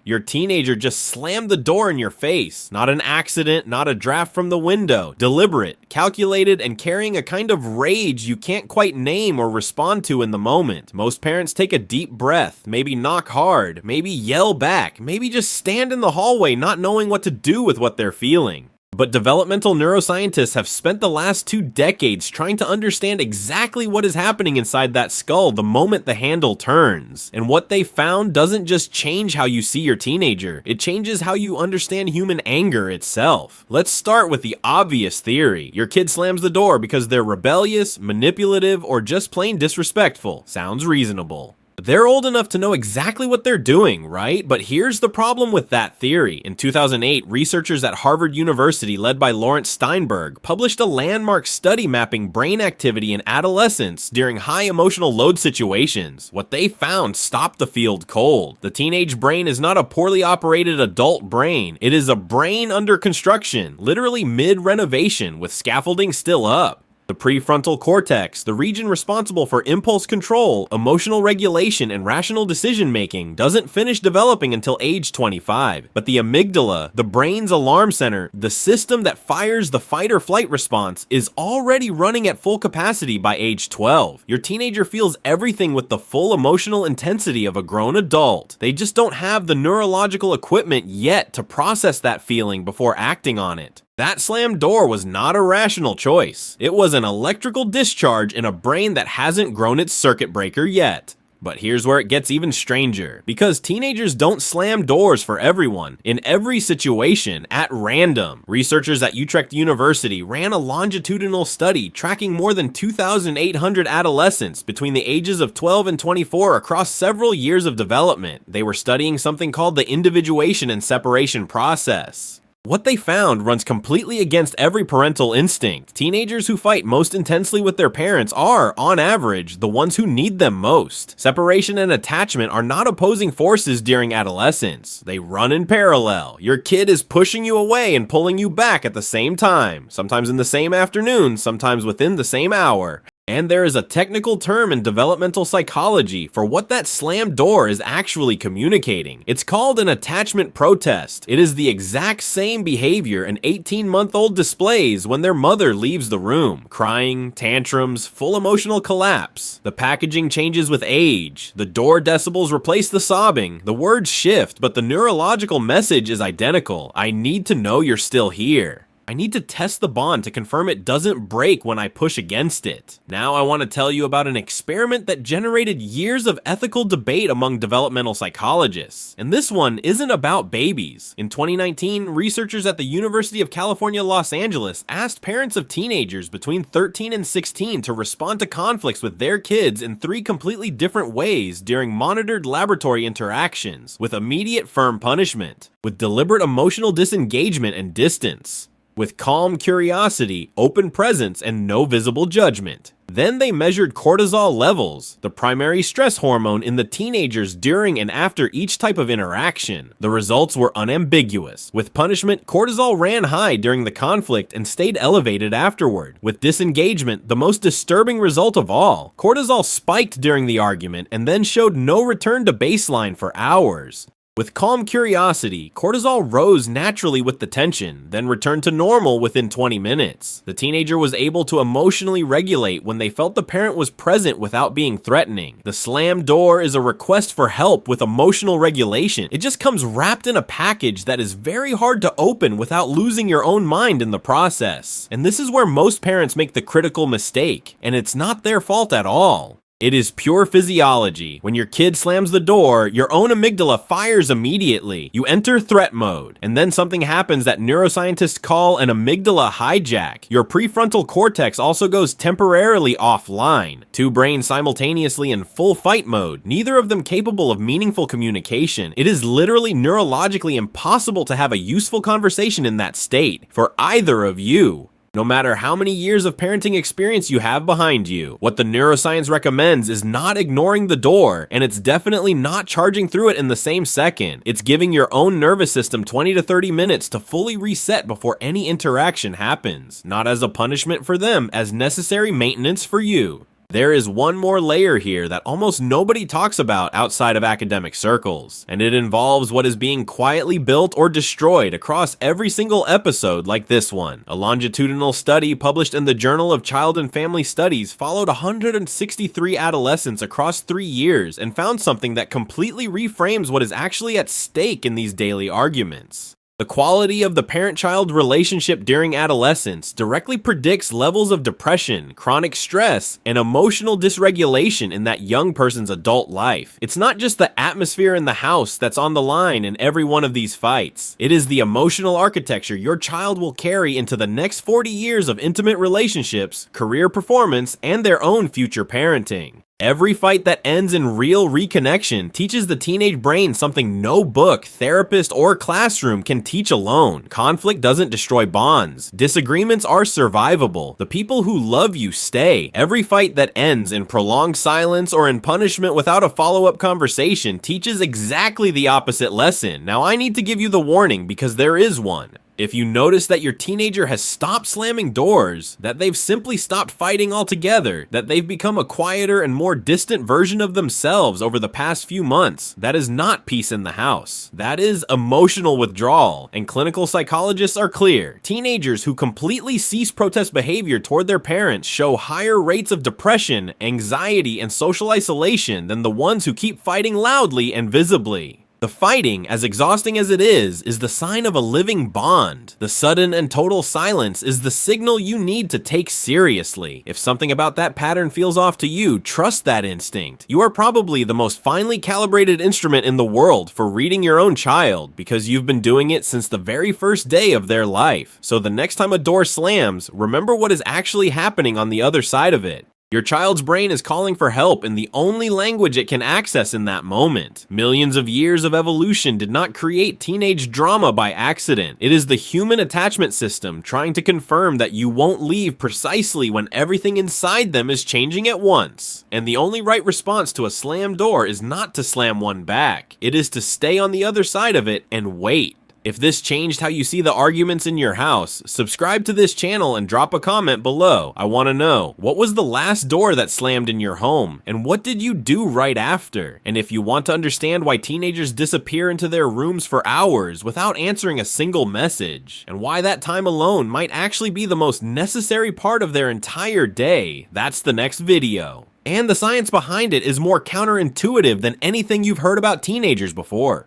Your teenager just slammed the door in your face. Not an accident, not a draft from the window. Deliberate, calculated, and carrying a kind of rage you can't quite name or respond to in the moment. Most parents take a deep breath, maybe knock hard, maybe yell back, maybe just stand in the hallway not knowing what to do with what they're feeling. But developmental neuroscientists have spent the last 2 decades trying to understand exactly what is happening inside that skull the moment the handle turns. And what they found doesn't just change how you see your teenager, it changes how you understand human anger itself. Let's start with the obvious theory. Your kid slams the door because they're rebellious, manipulative, or just plain disrespectful. Sounds reasonable. They're old enough to know exactly what they're doing, right? But here's the problem with that theory. In 2008, researchers at Harvard University, led by Laurence Steinberg, published a landmark study mapping brain activity in adolescence during high emotional load situations. What they found stopped the field cold. The teenage brain is not a poorly operated adult brain. It is a brain under construction, literally mid-renovation, with scaffolding still up. The prefrontal cortex, the region responsible for impulse control, emotional regulation, and rational decision-making, doesn't finish developing until age 25. But the amygdala, the brain's alarm center, the system that fires the fight-or-flight response, is already running at full capacity by age 12. Your teenager feels everything with the full emotional intensity of a grown adult. They just don't have the neurological equipment yet to process that feeling before acting on it. That slammed door was not a rational choice. It was an electrical discharge in a brain that hasn't grown its circuit breaker yet. But here's where it gets even stranger. Because teenagers don't slam doors for everyone, in every situation, at random. Researchers at Utrecht University ran a longitudinal study tracking more than 2,800 adolescents between the ages of 12 and 24 across several years of development. They were studying something called the individuation and separation process. What they found runs completely against every parental instinct. Teenagers who fight most intensely with their parents are, on average, the ones who need them most. Separation and attachment are not opposing forces during adolescence. They run in parallel. Your kid is pushing you away and pulling you back at the same time, sometimes in the same afternoon, sometimes within the same hour. And there is a technical term in developmental psychology for what that slammed door is actually communicating. It's called an attachment protest. It is the exact same behavior an 18-month-old displays when their mother leaves the room. Crying, tantrums, full emotional collapse. The packaging changes with age. The door decibels replace the sobbing. The words shift, but the neurological message is identical. I need to know you're still here. I need to test the bond to confirm it doesn't break when I push against it. Now I want to tell you about an experiment that generated years of ethical debate among developmental psychologists. And this one isn't about babies. In 2019, researchers at the University of California, Los Angeles asked parents of teenagers between 13 and 16 to respond to conflicts with their kids in 3 completely different ways during monitored laboratory interactions, with immediate firm punishment, with deliberate emotional disengagement and distance, with calm curiosity, open presence, and no visible judgment. Then they measured cortisol levels, the primary stress hormone in the teenagers during and after each type of interaction. The results were unambiguous. With punishment, cortisol ran high during the conflict and stayed elevated afterward. With disengagement, the most disturbing result of all, cortisol spiked during the argument and then showed no return to baseline for hours. With calm curiosity, cortisol rose naturally with the tension, then returned to normal within 20 minutes. The teenager was able to emotionally regulate when they felt the parent was present without being threatening. The slammed door is a request for help with emotional regulation. It just comes wrapped in a package that is very hard to open without losing your own mind in the process. And this is where most parents make the critical mistake, and it's not their fault at all. It is pure physiology. When your kid slams the door, your own amygdala fires immediately. You enter threat mode, and then something happens that neuroscientists call an amygdala hijack. Your prefrontal cortex also goes temporarily offline. 2 brains simultaneously in full fight mode, neither of them capable of meaningful communication. It is literally neurologically impossible to have a useful conversation in that state, for either of you. No matter how many years of parenting experience you have behind you, what the neuroscience recommends is not ignoring the door, and it's definitely not charging through it in the same second. It's giving your own nervous system 20 to 30 minutes to fully reset before any interaction happens, not as a punishment for them, as necessary maintenance for you. There is one more layer here that almost nobody talks about outside of academic circles, and it involves what is being quietly built or destroyed across every single episode like this one. A longitudinal study published in the Journal of Child and Family Studies followed 163 adolescents across 3 years and found something that completely reframes what is actually at stake in these daily arguments. The quality of the parent-child relationship during adolescence directly predicts levels of depression, chronic stress, and emotional dysregulation in that young person's adult life. It's not just the atmosphere in the house that's on the line in every one of these fights. It is the emotional architecture your child will carry into the next 40 years of intimate relationships, career performance, and their own future parenting. Every fight that ends in real reconnection teaches the teenage brain something no book, therapist, or classroom can teach alone. Conflict doesn't destroy bonds. Disagreements are survivable. The people who love you stay. Every fight that ends in prolonged silence or in punishment without a follow-up conversation teaches exactly the opposite lesson. Now, I need to give you the warning because there is one. If you notice that your teenager has stopped slamming doors, that they've simply stopped fighting altogether, that they've become a quieter and more distant version of themselves over the past few months, that is not peace in the house. That is emotional withdrawal, and clinical psychologists are clear. Teenagers who completely cease protest behavior toward their parents show higher rates of depression, anxiety, and social isolation than the ones who keep fighting loudly and visibly. The fighting, as exhausting as it is the sign of a living bond. The sudden and total silence is the signal you need to take seriously. If something about that pattern feels off to you, trust that instinct. You are probably the most finely calibrated instrument in the world for reading your own child because you've been doing it since the very first day of their life. So the next time a door slams, remember what is actually happening on the other side of it. Your child's brain is calling for help in the only language it can access in that moment. Millions of years of evolution did not create teenage drama by accident. It is the human attachment system trying to confirm that you won't leave precisely when everything inside them is changing at once. And the only right response to a slammed door is not to slam one back. It is to stay on the other side of it and wait. If this changed how you see the arguments in your house, subscribe to this channel and drop a comment below. I want to know, what was the last door that slammed in your home? And what did you do right after? And if you want to understand why teenagers disappear into their rooms for hours without answering a single message, and why that time alone might actually be the most necessary part of their entire day, that's the next video. And the science behind it is more counterintuitive than anything you've heard about teenagers before.